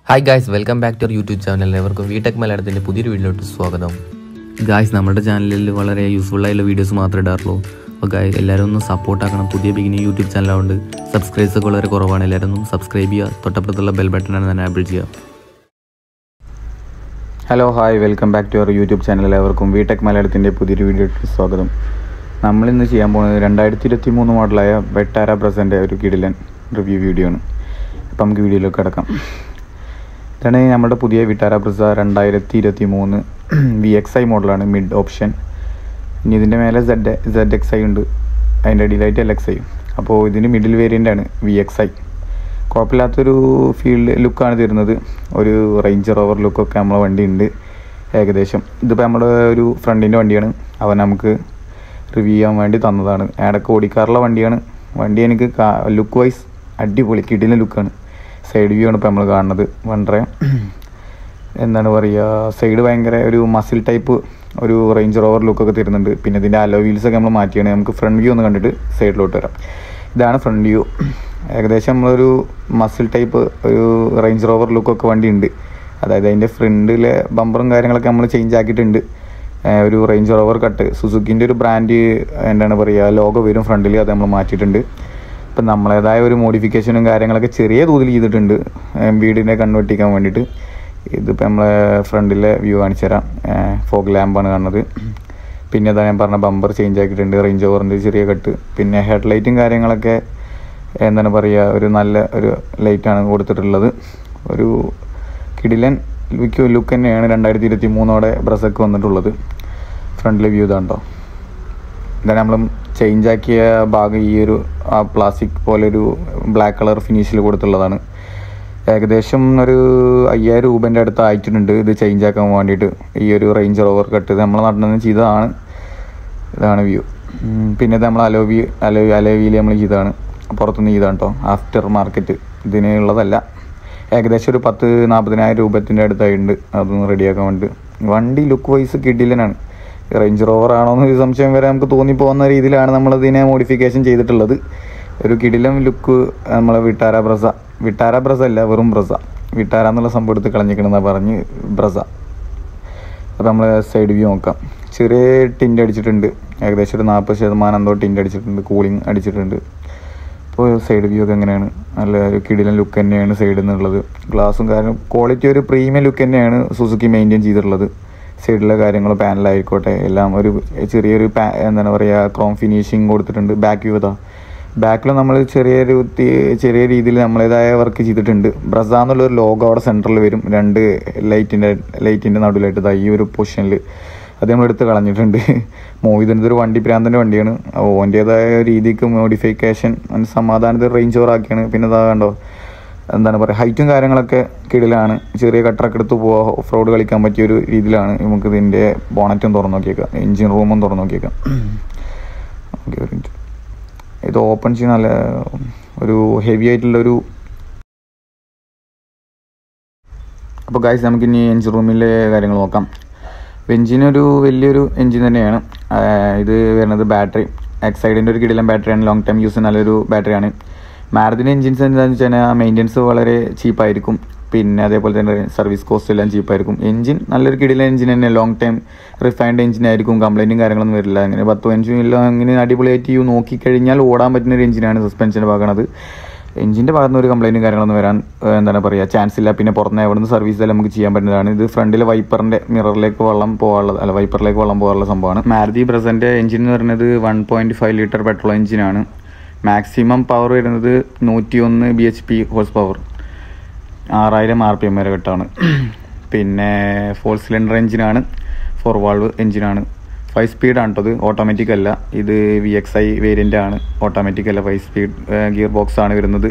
Hi guys, welcome back to our YouTube channel. എവർക്കും വീടെക് മലയാളത്തിൻ്റെ പുതിയൊരു വീഡിയോയിലോട്ട് സ്വാഗതം. ഗായ്സ്, നമ്മുടെ ചാനലിൽ വളരെ യൂസ്ഫുൾ ആയിട്ടുള്ള വീഡിയോസ് മാത്രമേ ഇടാറുള്ളൂ. അപ്പോൾ ഗായ്സ്, എല്ലാവരും ഒന്ന് സപ്പോർട്ട് ആക്കണം. പുതിയ ബിഗിനിങ് യൂട്യൂബ് ചാനലായതുകൊണ്ട് സബ്സ്ക്രൈബേഴ്സ് ഒക്കെ വളരെ കുറവാണ്. എല്ലാവരും ഒന്ന് സബ്സ്ക്രൈബ് ചെയ്യുക. തൊട്ടപ്പുറത്തുള്ള ബെൽ ബട്ടണാണ് എനാബിൾ ചെയ്യുക. Hello hi, welcome back to our YouTube channel. എല്ലാവർക്കും വീടെക് മലയാളത്തിൻ്റെ പുതിയൊരു വീഡിയോയിലോട്ട് സ്വാഗതം. നമ്മളിന്ന് ചെയ്യാൻ പോകുന്നത് 2023 മോഡലായ വെട്ടാര ബ്രസിൻ്റെ ഒരു കിടിലൻ റിവ്യൂ വീഡിയോ ആണ്. അപ്പോൾ നമുക്ക് വീഡിയോയിലേക്ക് കിടക്കാം. ഇതാണ് നമ്മുടെ പുതിയ വിട്ടാര ബ്രസ 2023 VXI മോഡലാണ്, മിഡ് ഓപ്ഷൻ. ഇനി ഇതിൻ്റെ മേലെ ZXI ഉണ്ട്, അതിൻ്റെ അടിയിലായിട്ട് LXI. അപ്പോൾ ഇതിന് മിഡിൽ വേരിയൻ്റാണ് VXI. കുഴപ്പമില്ലാത്തൊരു ഫീൽഡ് ലുക്കാണ് തരുന്നത്. ഒരു റേഞ്ച് റോവർ ലുക്കൊക്കെ നമ്മളെ വണ്ടി ഉണ്ട് ഏകദേശം. ഇതിപ്പോൾ നമ്മുടെ ഒരു ഫ്രണ്ടിൻ്റെ വണ്ടിയാണ്, അവൻ നമുക്ക് റിവ്യൂ ചെയ്യാൻ വേണ്ടി തന്നതാണ്. ഇടയ്ക്ക് ഓടിക്കാറുള്ള വണ്ടിയാണ്. വണ്ടി എനിക്ക് ലുക്ക് വൈസ് അടിപൊളി കിടിലൻ ലുക്കാണ്. സൈഡ് വ്യൂ ആണ് ഇപ്പോൾ നമ്മൾ കാണുന്നത്. വളരെ എന്താണ് പറയുക, സൈഡ് ഭയങ്കര ഒരു മസിൽ ടൈപ്പ് ഒരു റേഞ്ച് റോവർ ലുക്കൊക്കെ തരുന്നുണ്ട്. പിന്നെ ഇതിൻ്റെ അലോ വീൽസൊക്കെ നമ്മൾ മാറ്റിയാണ്. നമുക്ക് ഫ്രണ്ട് വ്യൂ ഒന്ന് കണ്ടിട്ട് സൈഡിലോട്ട് വരാം. ഇതാണ് ഫ്രണ്ട് വ്യൂ. ഏകദേശം നമ്മളൊരു മസിൽ ടൈപ്പ് ഒരു റേഞ്ച് റോവർ ലുക്കൊക്കെ വണ്ടി ഉണ്ട്. അതായത് അതിൻ്റെ ഫ്രണ്ടിലെ ബമ്പറും കാര്യങ്ങളൊക്കെ നമ്മൾ ചേഞ്ച് ആക്കിയിട്ടുണ്ട്. ഒരു റേഞ്ച് റോവർ കട്ട് സുസുക്കിൻ്റെ ഒരു ബ്രാൻഡ് എന്താണ് പറയുക ലോഗോ വരും ഫ്രണ്ടിൽ, അത് നമ്മൾ മാറ്റിയിട്ടുണ്ട്. ഇപ്പം നമ്മളേതായ ഒരു മോഡിഫിക്കേഷനും കാര്യങ്ങളൊക്കെ ചെറിയ തോതിൽ ചെയ്തിട്ടുണ്ട് വീടിനെ കൺവെർട്ടിക്കാൻ വേണ്ടിയിട്ട്. ഇതിപ്പോൾ നമ്മളെ ഫ്രണ്ടിലെ വ്യൂ കാണിച്ചു തരാം. ഫോഗ് ലാമ്പാണ് കാണുന്നത്. പിന്നെ അതാ ഞാൻ പറഞ്ഞ ബമ്പർ ചേഞ്ച് ആക്കിയിട്ടുണ്ട്, റേഞ്ച് ഓവറിൻ്റെ ചെറിയ കട്ട്. പിന്നെ ഹെഡ് ലൈറ്റും കാര്യങ്ങളൊക്കെ എന്താണ് പറയുക, ഒരു നല്ല ഒരു ലൈറ്റാണ് കൊടുത്തിട്ടുള്ളത്. ഒരു കിടിലൻ ലുക്ക് തന്നെയാണ് 2023 ബ്രസക്ക് വന്നിട്ടുള്ളത്. ഫ്രണ്ടിലെ വ്യൂ ഇതാണ്ടോ. ഇതാണ് നമ്മൾ ചേഞ്ച് ആക്കിയ ഭാഗം. ഈ ഒരു പ്ലാസ്റ്റിക് പോലൊരു ബ്ലാക്ക് കളർ ഫിനിഷിൽ കൊടുത്തുള്ളതാണ്. ഏകദേശം ഒരു 5000 രൂപേൻ്റെ അടുത്ത് ആയിട്ടുണ്ട് ഇത് ചേഞ്ച് ആക്കാൻ വേണ്ടിയിട്ട്. ഈ ഒരു റേഞ്ച് റോവർ കട്ട് ഇത് നമ്മളെ നാട്ടിൽ നിന്ന് ചെയ്തതാണ്. ഇതാണ് വ്യൂ. പിന്നെ ഇത് നമ്മൾ അലോവിയിൽ നമ്മൾ ചെയ്തതാണ്, പുറത്തുനിന്ന് ചെയ്താണ് കേട്ടോ. ആഫ്റ്റർ മാർക്കറ്റ് ഇതിനുള്ളതല്ല. ഏകദേശം ഒരു 40,000 രൂപത്തിൻ്റെ അടുത്തായിട്ടുണ്ട് അതൊന്ന് റെഡിയാക്കാൻ വേണ്ടി. വണ്ടി ലുക്ക് വൈസ് കിടിലനാണ്. റേഞ്ച് റോവർ ആണോ എന്നൊരു സംശയം വരെ നമുക്ക് തോന്നിപ്പോകുന്ന രീതിയിലാണ് നമ്മളതിനെ മോഡിഫിക്കേഷൻ ചെയ്തിട്ടുള്ളത്. ഒരു കിടിലം ലുക്ക് നമ്മളെ വിട്ടാര ബ്രസ അല്ല, വെറും ബ്രസ. വിട്ടാര എന്നുള്ള സംഭവം എടുത്ത് കളഞ്ഞിക്കണമെന്നാണ് പറഞ്ഞ് ബ്രസ. അപ്പോൾ നമ്മൾ സൈഡ് വ്യൂ നോക്കാം. ചെറിയ ടിൻ്റ് അടിച്ചിട്ടുണ്ട്, ഏകദേശം ഒരു 40% എന്തോ ടിൻ്റ് അടിച്ചിട്ടുണ്ട്, കൂളിംഗ് അടിച്ചിട്ടുണ്ട്. അപ്പോൾ സൈഡ് വ്യൂ ഒക്കെ എങ്ങനെയാണ്, നല്ല ഒരു കിടിലൻ ലുക്ക് തന്നെയാണ് സൈഡിൽ നിന്നുള്ളത്. ഗ്ലാസും കാര്യം ക്വാളിറ്റി ഒരു പ്രീമിയം ലുക്ക് തന്നെയാണ് സുസുക്കി മെയിൻറ്റെയിൻ ചെയ്തിട്ടുള്ളത്. സൈഡിലെ കാര്യങ്ങൾ പാനലായിക്കോട്ടെ എല്ലാം ഒരു ചെറിയൊരു എന്താണ് പറയുക ക്രോം ഫിനിഷിങ് കൊടുത്തിട്ടുണ്ട്. ബാക്ക് വ്യൂ ഇതാ, ബാക്കിൽ നമ്മൾ ചെറിയ രീതിയിൽ നമ്മളേതായ വർക്ക് ചെയ്തിട്ടുണ്ട്. ബ്രസ എന്നുള്ളൊരു ലോഗോ അവിടെ സെൻറ്ററിൽ വരും, 2 ലൈറ്റിൻ്റെ നടുവിലായിട്ട് ഇതാ ഈ ഒരു പൊസിഷനിൽ. അത് നമ്മളെടുത്ത് കളഞ്ഞിട്ടുണ്ട്. ഇതൊരു വണ്ടി പ്രാന്തൻ്റെ വണ്ടിയാണ്. ഓൻ്റേതായ രീതിക്ക് മോഡിഫിക്കേഷൻ സമാധാനത്തിൽ റേഞ്ച് ഓവറാക്കിയാണ്. പിന്നെ ഇതാ കണ്ടോ, എന്താണ് പറയുക, ഹൈറ്റും കാര്യങ്ങളൊക്കെ കിടിലാണ്. ചെറിയ കട്ടറൊക്കെ എടുത്ത് പോവാ, ഓഫ് റോഡ് കളിക്കാൻ പറ്റിയൊരു രീതിയിലാണ്. നമുക്ക് ഇതിൻ്റെ ബോണറ്റും തുറന്നു നോക്കിയേക്കാം, എൻജിൻ റൂമും തുറന്നു നോക്കിയേക്കാം. ഓക്കെ, ഒരു മിനിറ്റ്. ഇത് ഓപ്പൺ ചെയ്യാൻ നല്ല ഒരു ഹെവി ആയിട്ടുള്ളൊരു. അപ്പോൾ ഗൈസ്, നമുക്കിനി എൻജിൻ റൂമിലെ കാര്യങ്ങൾ നോക്കാം. എൻജിനൊരു വലിയൊരു എൻജിൻ തന്നെയാണ്. ഇത് വരുന്നത് ബാറ്ററി എക്സൈഡിൻ്റെ ഒരു കിടിലൻ ബാറ്ററിയാണ്. ലോങ് ടൈം യൂസ് നല്ലൊരു ബാറ്ററിയാണ്. മാരുതിൻ്റെ എൻജിൻസ് എന്താണെന്ന് വെച്ച് കഴിഞ്ഞാൽ മെയിൻ്റെനൻസ് വളരെ ചീപ്പായിരിക്കും. പിന്നെ അതേപോലെ തന്നെ സർവീസ് കോസ്റ്റ് എല്ലാം ചീപ്പായിരിക്കും. എൻജിൻ നല്ലൊരു കിടിലൻ എൻജിൻ തന്നെ, ലോങ് ടൈം റിഫൈൻഡ് എൻജിനായിരിക്കും. കംപ്ലൈൻറ്റും കാര്യങ്ങളൊന്നും വരില്ല. അങ്ങനെ 10 എല്ലാം അങ്ങനെ അടിപൊളിയായിട്ട് നോക്കിക്കഴിഞ്ഞാൽ ഓടാൻ പറ്റുന്നൊരു എൻജിനാണ്. സസ്പെൻഷൻ്റെ ഭാഗമാണത്. എൻജിൻ്റെ ഭാഗത്ത് നിന്ന് ഒരു കംപ്ലൈൻറ്റും കാര്യങ്ങളൊന്നും വരാൻ എന്താണ് പറയുക ചാൻസ് ഇല്ല. പിന്നെ പുറത്തുനിന്ന് എവിടെ നിന്ന് സർവീസ് എല്ലാം നമുക്ക് ചെയ്യാൻ പറ്റുന്നതാണ്. ഇത് ഫ്രണ്ടിലെ വൈപ്പറിൻ്റെ മിററിലേക്ക് വെള്ളം പോകാനുള്ളത് വൈപ്പറിലേക്ക് വെള്ളം പോകാനുള്ള സംഭവമാണ്. മാരുതി ബ്രസൻ്റെ എൻജിൻ എന്ന് പറയുന്നത് 1.5 ലിറ്റർ പെട്രോൾ എൻജിനാണ്. മാക്സിമം പവർ വരുന്നത് 101 bhp ഹോഴ്സ് പവർ, 6000 RPM വരെ കിട്ടാണ്. പിന്നെ 4 സിലിണ്ടർ എൻജിനാണ്, 4 വാൾവ് എൻജിനാണ്. 5 സ്പീഡാണ് കേട്ടോ. ഇത് ഓട്ടോമാറ്റിക് അല്ല. ഇത് VXI വേരിയൻ്റ് ആണ്, ഓട്ടോമാറ്റിക് അല്ല. 5 സ്പീഡ് ഗിയർ ബോക്സ് ആണ് വരുന്നത്.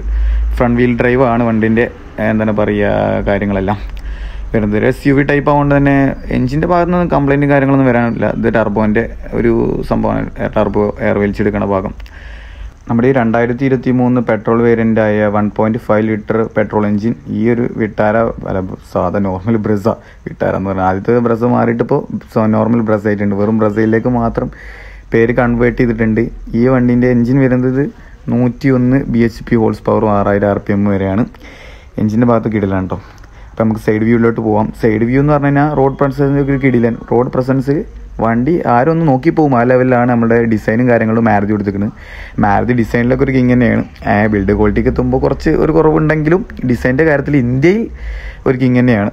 ഫ്രണ്ട് വീൽ ഡ്രൈവ് ആണ് വണ്ടിൻ്റെ എന്താണ് പറയുക കാര്യങ്ങളെല്ലാം വരുന്നത്. SUV ടൈപ്പ് ആയതുകൊണ്ട് തന്നെ എൻജിൻ്റെ ഭാഗത്ത് നിന്ന് കംപ്ലൈൻറ്റും കാര്യങ്ങളൊന്നും വരാനില്ല. ഇത് ടർബോൻ്റെ ഒരു സംഭവമാണ്, ടർബോ എയർ വലിച്ചെടുക്കുന്ന ഭാഗം. നമ്മുടെ ഈ 2023 പെട്രോൾ വേരിയൻ്റായ 1.5 ലിറ്റർ പെട്രോൾ എൻജിൻ ഈ ഒരു വിട്ടാര സാധാ നോർമൽ ബ്രസ വിട്ടാര എന്ന് പറഞ്ഞാൽ ആദ്യത്തെ ബ്രസ മാറിയിട്ടിപ്പോൾ നോർമൽ ബ്രസ ആയിട്ടുണ്ട്. വെറും ബ്രസയിലേക്ക് മാത്രം പേര് കൺവേർട്ട് ചെയ്തിട്ടുണ്ട്. ഈ വണ്ടീൻ്റെ എൻജിൻ വരുന്നത് 101 bhp ഹോഴ്സ് പവറും 6000 RPM വരെയാണ്. എൻജിൻ്റെ ഭാഗത്ത് കിടിലാണ് കേട്ടോ. അപ്പോൾ നമുക്ക് സൈഡ് വ്യൂവിലോട്ട് പോവാം. സൈഡ് വ്യൂ എന്ന് പറഞ്ഞു കഴിഞ്ഞാൽ റോഡ് പ്രസൻസ് ഒരു കിടിലൻ റോഡ് പ്രസൻസ്. വണ്ടി ആരും ഒന്ന് നോക്കി പോകും, ആ ലെവലിലാണ് നമ്മുടെ ഡിസൈനും കാര്യങ്ങളും മാരുതി കൊടുത്തിരിക്കുന്നത്. മാരുതി ഡിസൈനിലൊക്കെ ഒരു കിങ് തന്നെയാണ്. ബിൽഡ് ക്വാളിറ്റിക്ക് എത്തുമ്പോൾ കുറച്ച് ഒരു കുറവുണ്ടെങ്കിലും ഡിസൈൻ്റെ കാര്യത്തിൽ ഇന്ത്യയിൽ ഒരു കിങ് തന്നെയാണ്.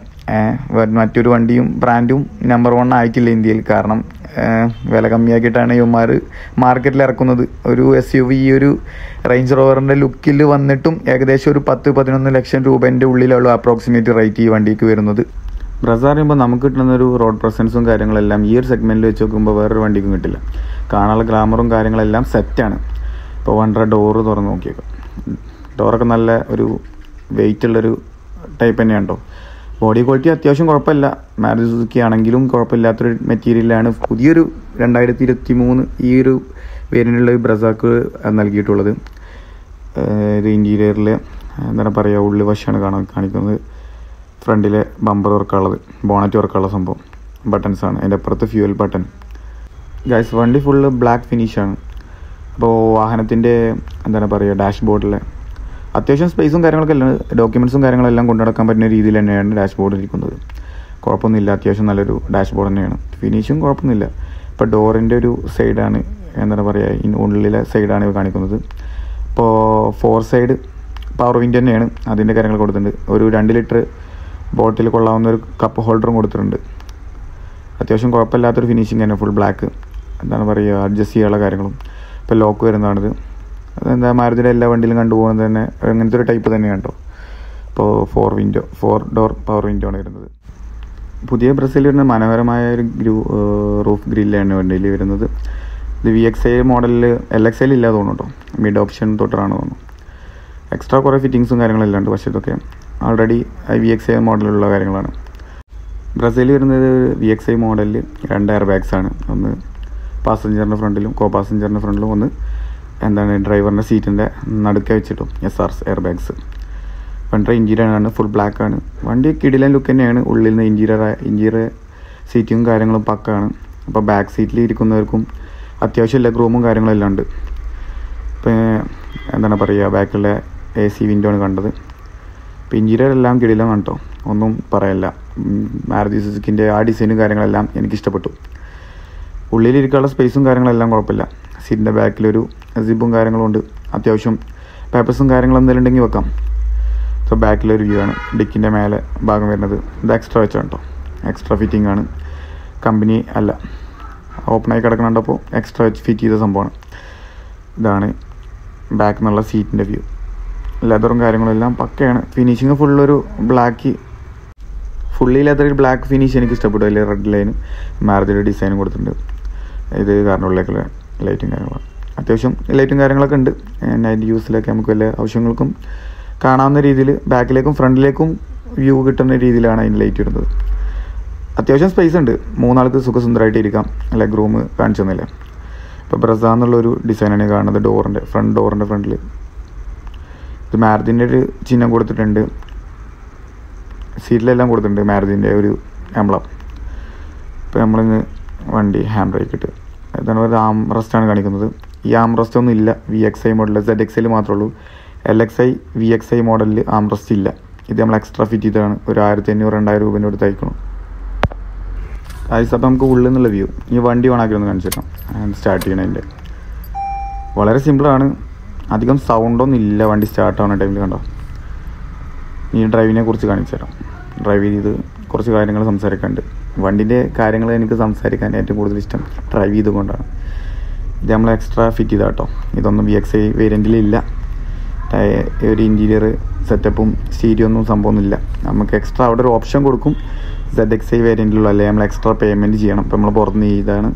മറ്റൊരു വണ്ടിയും ബ്രാൻഡും നമ്പർ 1 ആയിട്ടില്ല ഇന്ത്യയിൽ. കാരണം വില കമ്മിയാക്കിയിട്ടാണ് ഇവന്മാർ മാർക്കറ്റിൽ ഇറക്കുന്നത്. ഒരു SUV ഒരു റേഞ്ച് റോവറിൻ്റെ ലുക്കിൽ വന്നിട്ടും ഏകദേശം ഒരു 10-11 ലക്ഷം രൂപേൻ്റെ ഉള്ളിലുള്ള അപ്രോക്സിമേറ്റ് റേറ്റ് ഈ വണ്ടിക്ക് വരുന്നത്. ബ്രസ പറയുമ്പോൾ നമുക്ക് കിട്ടുന്നൊരു റോഡ് പ്രസൻസും കാര്യങ്ങളെല്ലാം ഈ ഒരു സെഗ്മെൻറ്റിൽ വെച്ച് നോക്കുമ്പോൾ വേറൊരു വണ്ടിക്കും കിട്ടില്ല. കാണാനുള്ള ഗ്ലാമറും കാര്യങ്ങളെല്ലാം സെറ്റാണ്. ഇപ്പോൾ വണ്ടറ ഡോറ് തുറന്ന് നോക്കിയേക്കാം. ഡോറൊക്കെ നല്ല ഒരു വെയിറ്റുള്ളൊരു ടൈപ്പ് തന്നെയാണ് കേട്ടോ. ബോഡി ക്വാളിറ്റി അത്യാവശ്യം കുഴപ്പമില്ല. മാരുതി സുസുക്കി ആണെങ്കിലും കുഴപ്പമില്ലാത്തൊരു മെറ്റീരിയലാണ് പുതിയൊരു 2023 ഈ ഒരു വേരിയൻ്റുള്ള ബ്രസാക്ക് നൽകിയിട്ടുള്ളത്. ഇത് ഇൻറ്റീരിയറിൽ എന്താണ് പറയുക, ഉള്ളു വശമാണ് കാണിക്കുന്നത്. ഫ്രണ്ടിലെ ബമ്പർ വർക്കുള്ളത്, ബോണറ്റ് വർക്കുള്ള സംഭവം, ബട്ടൺസാണ്. അതിൻ്റെ അപ്പുറത്ത് ഫ്യൂവൽ ബട്ടൺ. ഗൈസ് വണ്ടി ഫുള്ള് ബ്ലാക്ക് ഫിനിഷാണ്. അപ്പോൾ വാഹനത്തിൻ്റെ എന്താണ് പറയുക, ഡാഷ്ബോർഡിലെ അത്യാവശ്യം സ്പേസും കാര്യങ്ങളൊക്കെ എല്ലാം ഡോക്യുമെൻറ്റ്സും കാര്യങ്ങളെല്ലാം കൊണ്ടുനടക്കാൻ പറ്റുന്ന രീതിയിൽ തന്നെയാണ് ഡാഷ്ബോർഡ് ഇരിക്കുന്നത്. കുഴപ്പമൊന്നുമില്ല, അത്യാവശ്യം നല്ലൊരു ഡാഷ്ബോർഡ് തന്നെയാണ്. ഫിനിഷും കുഴപ്പമൊന്നുമില്ല. ഇപ്പോൾ ഡോറിൻ്റെ ഒരു സൈഡാണ് എന്താണ് പറയുക, ഉള്ളിലെ സൈഡാണ് ഇവ കാണിക്കുന്നത്. ഇപ്പോൾ 4 സൈഡ് പവർ വിൻഡ് തന്നെയാണ്. അതിൻ്റെ കാര്യങ്ങൾ കൊടുത്തിട്ടുണ്ട്. ഒരു 2 ലിറ്റർ ബോട്ടിൽ കൊള്ളാവുന്ന ഒരു കപ്പ് ഹോൾഡറും കൊടുത്തിട്ടുണ്ട്. അത്യാവശ്യം കുഴപ്പമില്ലാത്തൊരു ഫിനിഷിങ് തന്നെ. ഫുൾ ബ്ലാക്ക് എന്താണ് പറയുക, അഡ്ജസ്റ്റ് ചെയ്യാനുള്ള കാര്യങ്ങളും. ഇപ്പോൾ ലോക്ക് വരുന്നതാണിത്. അതെന്താ മാരുതിയുടെ എല്ലാ വണ്ടിയിലും കണ്ടുപോകുന്നത് തന്നെ അങ്ങനത്തെ ഒരു ടൈപ്പ് തന്നെയാണ് കേട്ടോ. ഇപ്പോൾ 4 ഡോർ പവർ വിൻഡോ ആണ് വരുന്നത്. പുതിയ ബ്രസയിൽ വരുന്ന മനോഹരമായ ഒരു റൂഫ് ഗ്രില്ലാണ് വണ്ടിയിൽ വരുന്നത്. ഇത് VXI മോഡലിൽ LXI ഇല്ലാതെ തോന്നുന്നു കേട്ടോ. മിഡ് ഓപ്ഷൻ തൊട്ടാണ് തോന്നുന്നു. എക്സ്ട്രാ കുറേ ഫിറ്റിങ്സും കാര്യങ്ങളെല്ലാം ഉണ്ട്. പക്ഷേ ഇതൊക്കെ ഓൾറെഡി VXI മോഡലിലുള്ള കാര്യങ്ങളാണ്. ബ്രസയിൽ വരുന്നത് VXI മോഡലിൽ 2 എയർ ബാഗ്സാണ്. ഒന്ന് പാസഞ്ചറിൻ്റെ ഫ്രണ്ടിലും പാസഞ്ചറിൻ്റെ ഫ്രണ്ടിലും, ഒന്ന് എന്താണ് ഡ്രൈവറിൻ്റെ സീറ്റിൻ്റെ നടുക്കെ വെച്ചിട്ടും SRS എയർ ബാഗ്സ്. വണ്ടിയുടെ ഇൻറ്റീരിയറാണ് ഫുൾ ബ്ലാക്കാണ്. വണ്ടി കിടിലൻ ലുക്ക് തന്നെയാണ്. ഉള്ളിൽ നിന്ന് ഇൻറ്റീരിയർ സീറ്റും കാര്യങ്ങളും പക്കാണ്. അപ്പോൾ ബാക്ക് സീറ്റിൽ ഇരിക്കുന്നവർക്കും അത്യാവശ്യം ലെഗ് റൂമും കാര്യങ്ങളെല്ലാം ഉണ്ട്. ഇപ്പോൾ എന്താണ് പറയുക, ബാക്കിലെ AC വിൻഡോ ആണ് കണ്ടത്. ഇപ്പോൾ ഇൻറ്റീരിയർ എല്ലാം കിടിലമാണ് കേട്ടോ, ഒന്നും പറയല്ല. മാരുതി സുസുക്കിൻ്റെ ആ ഡിസൈനും കാര്യങ്ങളെല്ലാം എനിക്കിഷ്ടപ്പെട്ടു. ഉള്ളിലിരിക്കാനുള്ള സ്പേസും കാര്യങ്ങളെല്ലാം കുഴപ്പമില്ല. സീറ്റിൻ്റെ ബാക്കിലൊരു സിബും കാര്യങ്ങളും ഉണ്ട്. അത്യാവശ്യം പേപ്പേഴ്സും കാര്യങ്ങളും എന്തെങ്കിലും ഉണ്ടെങ്കിൽ വെക്കാം. സോ ബാക്കിലൊരു വ്യൂ ആണ്. ഡിക്കിൻ്റെ മേലെ ഭാഗം വരുന്നത് ഇത് എക്സ്ട്രാ വെച്ചാണ് കേട്ടോ. എക്സ്ട്രാ ഫിറ്റിംഗ് ആണ്, കമ്പനി അല്ല. ഓപ്പണായി കിടക്കണുണ്ടപ്പോൾ എക്സ്ട്രാ വെച്ച് ഫിറ്റ് ചെയ്ത സംഭവമാണ്. ഇതാണ് ബാക്ക് എന്നുള്ള സീറ്റിൻ്റെ വ്യൂ. ലെതറും കാര്യങ്ങളെല്ലാം പക്കയാണ്. ഫിനിഷിങ് ഫുള്ളൊരു ഫുള്ളി ലെതർ ബ്ലാക്ക് ഫിനിഷ് എനിക്ക് ഇഷ്ടപ്പെട്ടു. അതിൽ റെഡ് ലൈന് മാരുതിയുടെ ഡിസൈനും കൊടുത്തിട്ടുണ്ട്. ഇത് കാറിനുള്ളിലേക്കുള്ള ലൈറ്റും കാര്യങ്ങളാണ്. അത്യാവശ്യം ലൈറ്റും കാര്യങ്ങളൊക്കെ ഉണ്ട്. നൈറ്റ് യൂസിലൊക്കെ നമുക്ക് വല്ല ആവശ്യങ്ങൾക്കും കാണാവുന്ന രീതിയിൽ ബാക്കിലേക്കും ഫ്രണ്ടിലേക്കും വ്യൂ കിട്ടുന്ന രീതിയിലാണ് അതിന് ലൈറ്റ് ഇടുന്നത്. അത്യാവശ്യം സ്പേസ് ഉണ്ട്. 3 ആൾക്ക് സുഖസുന്ദരമായിട്ട് ഇരിക്കാം. ലെഗ് റൂം കാണിച്ചു തന്നില്ല. ഇപ്പോൾ ബ്രസ എന്നുള്ളൊരു ഡിസൈനാണ് കാണുന്നത്. ഫ്രണ്ട് ഡോറിൻ്റെ ഫ്രണ്ടിൽ ഇത് മാരുതിൻ്റെ ഒരു ചിഹ്നം കൊടുത്തിട്ടുണ്ട്. സീറ്റിലെല്ലാം കൊടുത്തിട്ടുണ്ട് മാരുതിൻ്റെ ഒരു എംബ്ലം. ഇപ്പോൾ നമ്മളിന്ന് വണ്ടി ഹാൻഡ് ബ്രേക്ക് ഇട്ട് എന്താണ് പറയുക, ആം റെസ്റ്റാണ് കാണിക്കുന്നത്. ഈ ആം റെസ്റ്റ് ഒന്നും ഇല്ല VXI മോഡലിൽ. ZXI മാത്രമേ ഉള്ളൂ. LXI VXI മോഡലിൽ ആം റെസ്റ്റ് ഇല്ല. ഇത് നമ്മൾ എക്സ്ട്രാ ഫിറ്റ് ചെയ്തതാണ്. ഒരു 1500-2000 രൂപേൻ്റെ അടുത്ത് തയ്ക്കണം. അപ്പോൾ നമുക്ക് ഉള്ളിൽ നിന്നുള്ള വ്യൂ ഈ വണ്ടി ഓണാക്കി ഒന്ന് കാണിച്ചു തരാം. സ്റ്റാർട്ട് ചെയ്യണതിൻ്റെ വളരെ സിമ്പിളാണ്. അധികം സൗണ്ടൊന്നും ഇല്ല വണ്ടി സ്റ്റാർട്ട് ആവുന്ന ടൈമിൽ. കണ്ടോ, ഈ ഡ്രൈവിനെ കുറിച്ച് കാണിച്ചു തരാം. ഡ്രൈവ് ചെയ്ത് കുറച്ച് കാര്യങ്ങൾ സംസാരിക്കാനുണ്ട്. വണ്ടിൻ്റെ കാര്യങ്ങൾ എനിക്ക് സംസാരിക്കാൻ ഏറ്റവും കൂടുതൽ ഇഷ്ടം ഡ്രൈവ് ചെയ്തുകൊണ്ടാണ്. ഇത് നമ്മൾ എക്സ്ട്രാ ഫിറ്റ് ചെയ്താൽ കേട്ടോ. ഇതൊന്നും VXI വേരിയൻറ്റിലില്ല. ഒരു ഇൻറ്റീരിയർ സെറ്റപ്പും സ്റ്റീരിയോ ഒന്നും സംഭവമൊന്നുമില്ല. നമുക്ക് എക്സ്ട്രാ അവിടെ ഒരു ഓപ്ഷൻ കൊടുക്കും. ZXI വേരിയൻറ്റിലുള്ള അല്ലെങ്കിൽ നമ്മൾ എക്സ്ട്രാ പേയ്മെൻറ്റ് ചെയ്യണം. ഇപ്പോൾ നമ്മൾ പുറത്തുനിന്ന് ഇതാണ്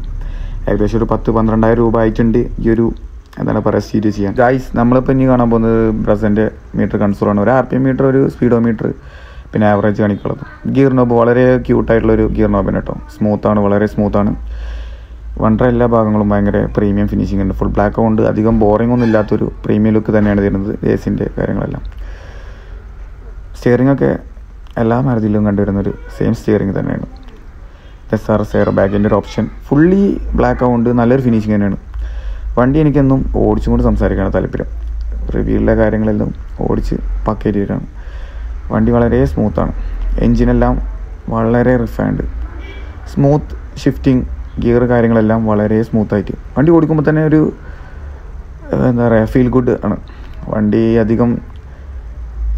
ഏകദേശം ഒരു 10-12,000 രൂപ ആയിട്ടുണ്ട് ഈ ഒരു എന്താണ് പറയുക സ്റ്റീരിയോ ചെയ്യാൻ. ഗൈസ് നമ്മളിപ്പോൾ ഇനി കാണാൻ പോകുന്നത് ബ്രസൻ്റെ മീറ്റർ കൺസോളാണ്. ഒരു RPM മീറ്റർ, ഒരു സ്പീഡോമീറ്റർ, പിന്നെ ആവറേജ് കാണിക്കുള്ളത്. ഗിയർ നോബ് വളരെ ക്യൂട്ടായിട്ടുള്ളൊരു ഗിയർ നോബാണ് കേട്ടോ. സ്മൂത്താണ്, വളരെ സ്മൂത്താണ്. വണ്ടർ എല്ലാ ഭാഗങ്ങളും ഭയങ്കര പ്രീമിയം ഫിനിഷിംഗ് ഉണ്ട്. ഫുൾ ബ്ലാക്ക് കൊണ്ട് അധികം ബോറിംഗ് ഒന്നും ഇല്ലാത്തൊരു പ്രീമിയം ലുക്ക് തന്നെയാണ് തരുന്നത്. AC-ൻ്റെ കാര്യങ്ങളെല്ലാം. സ്റ്റിയറിംഗ് ഒക്കെ എല്ലാ മാരുതിയിലും കണ്ടുവരുന്നൊരു സെയിം സ്റ്റിയറിംഗ് തന്നെയാണ്. SRS എയർ ബാഗിൻ്റെ ഒരു ഓപ്ഷൻ. ഫുള്ളി ബ്ലാക്ക് ആവുകൊണ്ട് നല്ലൊരു ഫിനിഷിംഗ് തന്നെയാണ്. വണ്ടി എനിക്കെന്നും ഓടിച്ചും കൊണ്ട് സംസാരിക്കാനാണ് താല്പര്യം. റിവ്യൂവിലെ കാര്യങ്ങളെല്ലാം ഓടിച്ച് പക്കേറ്റിട്ടാണ്. വണ്ടി വളരെ സ്മൂത്താണ്. എൻജിനെല്ലാം വളരെ റിഫൈൻഡ്, സ്മൂത്ത് ഷിഫ്റ്റിംഗ്, ഗിയർ കാര്യങ്ങളെല്ലാം വളരെ സ്മൂത്തായിട്ട്. വണ്ടി ഓടിക്കുമ്പോൾ തന്നെ ഒരു എന്താ പറയുക, ഫീൽ ഗുഡ് ആണ്. വണ്ടി അധികം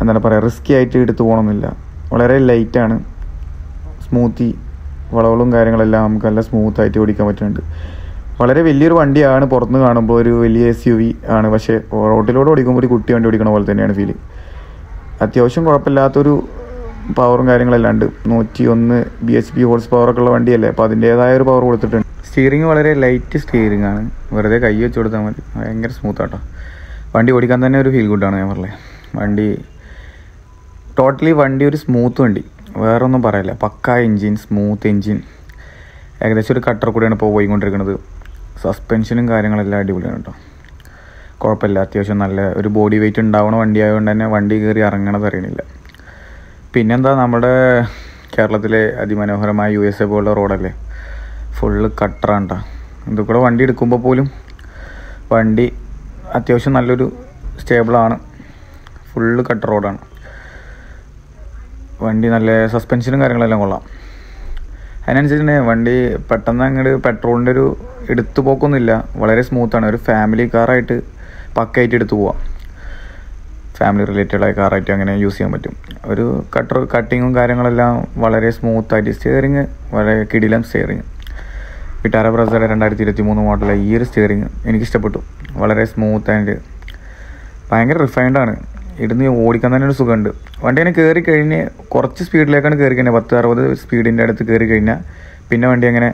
എന്താണ് പറയുക, റിസ്ക്കി ആയിട്ട് എടുത്തു പോകണമെന്നില്ല. വളരെ ലൈറ്റാണ്, സ്മൂത്തി, വളവുകളും കാര്യങ്ങളെല്ലാം നമുക്ക് നല്ല സ്മൂത്തായിട്ട് ഓടിക്കാൻ പറ്റുന്നുണ്ട്. വളരെ വലിയൊരു വണ്ടിയാണ് പുറത്തുനിന്ന് കാണുമ്പോൾ, ഒരു വലിയ SUV ആണ്. പക്ഷേ റോഡിലൂടെ ഓടിക്കുമ്പോൾ ഒരു കുട്ടി വണ്ടി ഓടിക്കണ പോലെ തന്നെയാണ് ഫീൽ. അത്യാവശ്യം കുഴപ്പമില്ലാത്തൊരു പവറും കാര്യങ്ങളെല്ലാം ഉണ്ട്. 101 bhp ഹോഴ്സ് പവറൊക്കെ ഉള്ള വണ്ടിയല്ലേ, അപ്പോൾ അതിൻ്റേതായ ഒരു പവർ കൊടുത്തിട്ടുണ്ട്. സ്റ്റിയറിങ് വളരെ ലൈറ്റ് സ്റ്റിയറിംഗ് ആണ്, വെറുതെ കൈ വെച്ച് കൊടുത്താൽ മതി. ഭയങ്കര സ്മൂത്താട്ടോ, വണ്ടി ഓടിക്കാൻ തന്നെ ഒരു ഫീൽ ഗുഡാണ്. ഞാൻ പറഞ്ഞത് വണ്ടി ടോട്ടലി വണ്ടി ഒരു സ്മൂത്ത് വണ്ടി, വേറെ ഒന്നും പറയില്ല. പക്ക എൻജിൻ, സ്മൂത്ത് എൻജിൻ. ഏകദേശം ഒരു കട്ടർ കൂടെയാണ് ഇപ്പോൾ പോയിക്കൊണ്ടിരിക്കുന്നത്. സസ്പെൻഷനും കാര്യങ്ങളെല്ലാം അടിപൊളിയാണ് കേട്ടോ, കുഴപ്പമില്ല. അത്യാവശ്യം നല്ല ഒരു ബോഡി വെയിറ്റ് ഉണ്ടാവണ വണ്ടി ആയതുകൊണ്ട് തന്നെ വണ്ടി കയറി ഇറങ്ങണത് അറിയണില്ല. പിന്നെന്താ, നമ്മുടെ കേരളത്തിലെ അതിമനോഹരമായ USA പോലുള്ള റോഡല്ലേ, ഫുള്ള് കട്ടറാണ് കേട്ടോ. ഇതുകൂടെ വണ്ടി എടുക്കുമ്പോൾ പോലും വണ്ടി അത്യാവശ്യം നല്ലൊരു സ്റ്റേബിളാണ്. ഫുള്ള് കട്ടർ റോഡാണ് വണ്ടി. നല്ല സസ്പെൻഷനും കാര്യങ്ങളെല്ലാം കൊള്ളാം. അതിനനുസരിച്ച് തന്നെ വണ്ടി പെട്ടെന്ന് അങ്ങോട്ട് പെട്രോളിൻ്റെ ഒരു എടുത്തു പോക്കൊന്നുമില്ല, വളരെ സ്മൂത്താണ്. ഒരു ഫാമിലി കാറായിട്ട് പക്കയായിട്ട് എടുത്തു പോവാം, ഫാമിലി റിലേറ്റഡായ കാറായിട്ട് അങ്ങനെ യൂസ് ചെയ്യാൻ പറ്റും. ഒരു കട്ടിങ്ങും കാര്യങ്ങളെല്ലാം വളരെ സ്മൂത്തായിട്ട്. സ്റ്റിയറിങ് വളരെ കിടിലം സ്റ്റിയറിങ്. വിറ്റാര ബ്രസയുടെ 2023 മോഡലുള്ള ഈ ഒരു സ്റ്റിയറിങ് എനിക്കിഷ്ടപ്പെട്ടു. വളരെ സ്മൂത്ത് ആൻഡ് ഭയങ്കര റിഫൈൻഡാണ്. ഇടുന്ന് ഓടിക്കാൻ തന്നെ ഒരു സുഖമുണ്ട്. വണ്ടി അങ്ങനെ കയറി കഴിഞ്ഞ് കുറച്ച് സ്പീഡിലേക്കാണ് കയറി കഴിഞ്ഞാൽ 10-60 സ്പീഡിൻ്റെ അടുത്ത് കയറി കഴിഞ്ഞാൽ പിന്നെ വണ്ടി അങ്ങനെ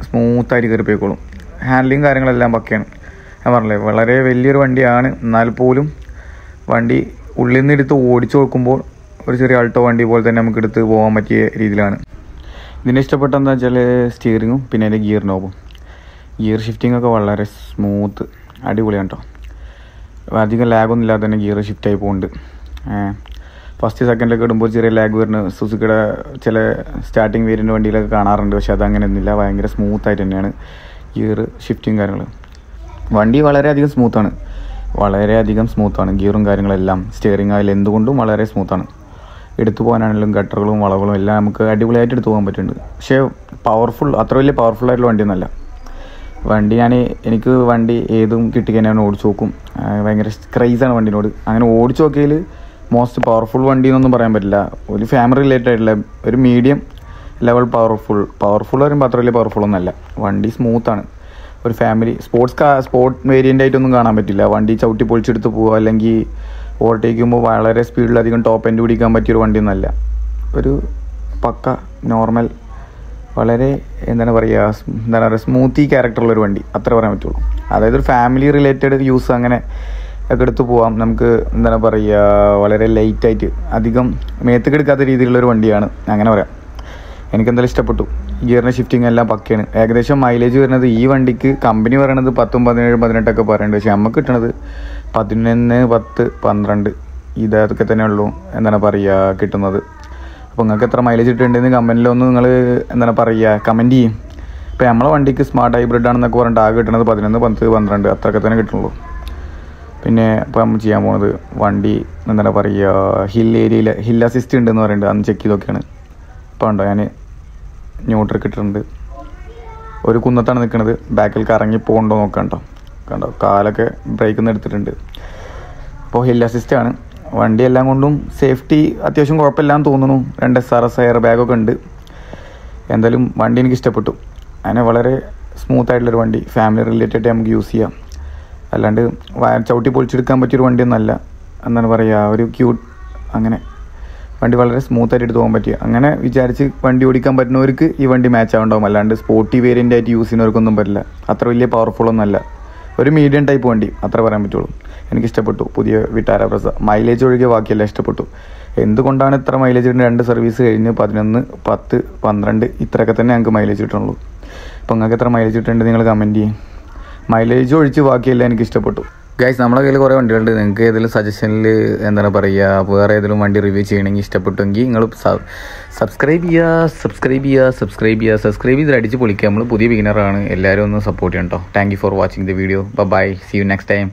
സ്മൂത്തായിട്ട് കയറി പോയിക്കോളും. ഹാൻഡ്ലിങ് കാര്യങ്ങളെല്ലാം പക്കയാണ്. ഞാൻ പറഞ്ഞില്ലേ, വളരെ വലിയൊരു വണ്ടിയാണ്. എന്നാൽ പോലും വണ്ടി ഉള്ളിൽ നിന്ന് എടുത്ത് ഓടിച്ചു നോക്കുമ്പോൾ ഒരു ചെറിയ ആൾട്ടോ വണ്ടി പോലെ തന്നെ നമുക്ക് എടുത്ത് പോകാൻ പറ്റിയ രീതിയിലാണ്. ഇതിൻ്റെ ഇഷ്ടപ്പെട്ട എന്താ വെച്ചാൽ സ്റ്റിയറിങ്ങും പിന്നെ അതിൻ്റെ ഗിയർ നോബും. ഗിയർ ഷിഫ്റ്റിങ്ങൊക്കെ വളരെ സ്മൂത്ത്, അടിപൊളിയാണ് കേട്ടോ. അധികം ലാഗൊന്നും ഇല്ലാതെ തന്നെ ഗിയർ ഷിഫ്റ്റായി പോകുന്നുണ്ട്. ഫസ്റ്റ് സെക്കൻഡിലൊക്കെ ഇടുമ്പോൾ ചെറിയ ലാഗ് വരുന്ന സുസുക്കിയുടെ ചില സ്റ്റാർട്ടിങ് വേരിയൻ്റ് വണ്ടിയിലൊക്കെ കാണാറുണ്ട്. പക്ഷേ അതങ്ങനെയൊന്നുമില്ല, ഭയങ്കര സ്മൂത്തായിട്ട് തന്നെയാണ് ഗിയർ ഷിഫ്റ്റിങ് കാര്യങ്ങൾ. വണ്ടി വളരെയധികം സ്മൂത്താണ്. ഗിയറും കാര്യങ്ങളെല്ലാം സ്റ്റിയറിംഗ് ആയാലും എന്തുകൊണ്ടും വളരെ സ്മൂത്താണ്. എടുത്തു പോകാനാണെങ്കിലും ഗട്ടറുകളും വളവുകളും എല്ലാം നമുക്ക് അടിപൊളിയായിട്ട് എടുത്തു പോകാൻ പറ്റുന്നുണ്ട്. പക്ഷേ അത്ര വലിയ പവർഫുള്ളായിട്ടുള്ള വണ്ടിയൊന്നുമല്ല വണ്ടി. എനിക്ക് വണ്ടി ഏതും കിട്ടിക്കഴിഞ്ഞാൽ ഓടിച്ചു നോക്കും. ഭയങ്കര ക്രൈസാണ് വണ്ടിനോട്. അങ്ങനെ ഓടിച്ചു നോക്കിയതിൽ മോസ്റ്റ് പവർഫുൾ വണ്ടി എന്നൊന്നും പറയാൻ പറ്റില്ല. ഒരു ഫാമിലി റിലേറ്റഡ് ആയിട്ടുള്ള ഒരു മീഡിയം ലെവൽ പവർഫുൾ വരുമ്പോൾ അത്ര വലിയ പവർഫുൾ ഒന്നുമല്ല. വണ്ടി സ്മൂത്താണ്. ഒരു ഫാമിലി സ്പോർട്ട് വേരിയൻ്റ് ആയിട്ടൊന്നും കാണാൻ പറ്റില്ല. വണ്ടി ചവിട്ടി പൊളിച്ചെടുത്ത് പോവുക, അല്ലെങ്കിൽ ഓവർടേക്കുമ്പോൾ വളരെ സ്പീഡിലധികം ടോപ്പ് എൻഡ് പിടിക്കാൻ പറ്റിയൊരു വണ്ടിയൊന്നുമല്ല. ഒരു പക്ക നോർമൽ, വളരെ എന്താണ് പറയുക സ്മൂത്തി ക്യാരക്ടറുള്ളൊരു വണ്ടി, അത്ര പറയാൻ പറ്റുള്ളൂ. അതായത് ഒരു ഫാമിലി റിലേറ്റഡ് യൂസ് അങ്ങനെ ഒക്കെ എടുത്ത് പോവാം. നമുക്ക് എന്താണ് പറയുക, വളരെ ലൈറ്റായിട്ട് അധികം മേത്തേക്ക് എടുക്കാത്ത രീതിയിലുള്ളൊരു വണ്ടിയാണ്, അങ്ങനെ പറയാം. എനിക്കെന്തായാലും ഇഷ്ടപ്പെട്ടു. ഗിയറിൻ്റെ ഷിഫ്റ്റിംഗ് എല്ലാം പക്കയാണ്. ഏകദേശം മൈലേജ് വരുന്നത് ഈ വണ്ടിക്ക് കമ്പനി പറയണത് 10, 17, 18 ഒക്കെ പറയുന്നുണ്ട്. പക്ഷേ നമുക്ക് കിട്ടണത് 11, 10, 12 ഇതൊക്കെ തന്നെ ഉള്ളൂ എന്താണ് പറയുക കിട്ടുന്നത്. അപ്പോൾ നിങ്ങൾക്ക് എത്ര മൈലേജ് കിട്ടുന്നുണ്ടെന്ന് കമൻറ്റിലൊന്ന് നിങ്ങൾ എന്താണ് പറയുക കമൻറ്റ് ചെയ്യും. ഇപ്പോൾ നമ്മളെ വണ്ടിക്ക് സ്മാർട്ട് ഹൈബ്രിഡ് ആണെന്നൊക്കെ പറഞ്ഞിട്ട് ആകെ കിട്ടുന്നത് 11, 10, 12 അത്രയൊക്കെ തന്നെ കിട്ടുള്ളൂ. പിന്നെ ഇപ്പോൾ നമ്മൾ ചെയ്യാൻ പോകുന്നത് വണ്ടി എന്താണ് പറയുക ഹിൽ അസിസ്റ്റ് ഉണ്ടെന്ന് പറയുന്നുണ്ട്. അന്ന് ചെക്ക് ചെയ്തൊക്കെയാണ്. ഇപ്പോൾ ഉണ്ടോ, ഞാൻ ന്യൂട്രൽ ഇട്ടിട്ടുണ്ട്. ഒരു കുന്നത്താണ് നിൽക്കുന്നത്. ബാക്കിൽ കറങ്ങി പോകണ്ടോ നോക്കാം കണ്ടോ കാലൊക്കെ ബ്രേക്കിൽ നിന്ന് എടുത്തിട്ടുണ്ട്. അപ്പോൾ ഹിൽ അസിസ്റ്റാണ്. വണ്ടി എല്ലാം കൊണ്ടും സേഫ്റ്റി അത്യാവശ്യം കുഴപ്പമില്ലാന്ന് തോന്നുന്നു. 2 SRS എയർ ബാഗൊക്കെ ഉണ്ട്. എന്തായാലും വണ്ടി എനിക്ക് ഇഷ്ടപ്പെട്ടു. അങ്ങനെ വളരെ സ്മൂത്തായിട്ടുള്ളൊരു വണ്ടി, ഫാമിലി റിലേറ്റഡ് നമുക്ക് യൂസ് ചെയ്യാം. അല്ലാണ്ട് ചവിട്ടി പൊളിച്ചെടുക്കാൻ പറ്റിയൊരു വണ്ടിയൊന്നുമല്ല. എന്താണ് പറയുക, ഒരു ക്യൂട്ട് അങ്ങനെ വണ്ടി വളരെ സ്മൂത്തായിട്ട് എടുത്ത് പോകാൻ പറ്റിയ, അങ്ങനെ വിചാരിച്ച് വണ്ടി ഓടിക്കാൻ പറ്റുന്നവർക്ക് ഈ വണ്ടി മാച്ച് ആവുണ്ടാവും. അല്ലാണ്ട് സ്പോർട്ടി വേരിയൻ്റ് ആയിട്ട് യൂസ് ചെയ്യുന്നവർക്കൊന്നും പറ്റില്ല. അത്ര വലിയ പവർഫുള്ളൊന്നുമല്ല. ഒരു മീഡിയം ടൈപ്പ് വണ്ടി, അത്ര പറയാൻ പറ്റുള്ളൂ. എനിക്കിഷ്ടപ്പെട്ടു പുതിയ വിറ്റാര ബ്രസ. മൈലേജ് ഒഴികെ ബാക്കിയെല്ലാം ഇഷ്ടപ്പെട്ടു. എന്തുകൊണ്ടാണ് ഇത്ര മൈലേജ് കിട്ടുന്നത്? 2 സർവീസ് കഴിഞ്ഞ് 11, 10, 12 ഇത്രയൊക്കെ തന്നെ ഞങ്ങൾക്ക് മൈലേജ് കിട്ടുള്ളൂ. അപ്പോൾ നിങ്ങൾക്ക് എത്ര മൈലേജ് കിട്ടുന്നുണ്ട് നിങ്ങൾ കമൻറ്റ് ചെയ്യും. മൈലേജ് ഒഴിച്ച് ബാക്കിയെല്ലാം എനിക്ക് ഇഷ്ടപ്പെട്ടു. ഗൈസ്, നമ്മുടെ കയ്യിൽ കുറേ വണ്ടികളുണ്ട്. നിങ്ങൾക്ക് ഏതെങ്കിലും സജഷനിൽ എന്താണ് പറയുക, വേറെ ഏതെങ്കിലും വണ്ടി റിവ്യൂ ചെയ്യണമെങ്കിൽ ഇഷ്ടപ്പെട്ടെങ്കിൽ നിങ്ങൾ സബ്സ്ക്രൈബ് ചെയ്ത് അടിച്ച് പൊളിക്കുക. നമ്മൾ പുതിയ ബിഗിനറാണ്. എല്ലാവരും ഒന്ന് സപ്പോർട്ട് ചെയ്യണം കേട്ടോ. Thank you for watching the video. Bye. See you next time.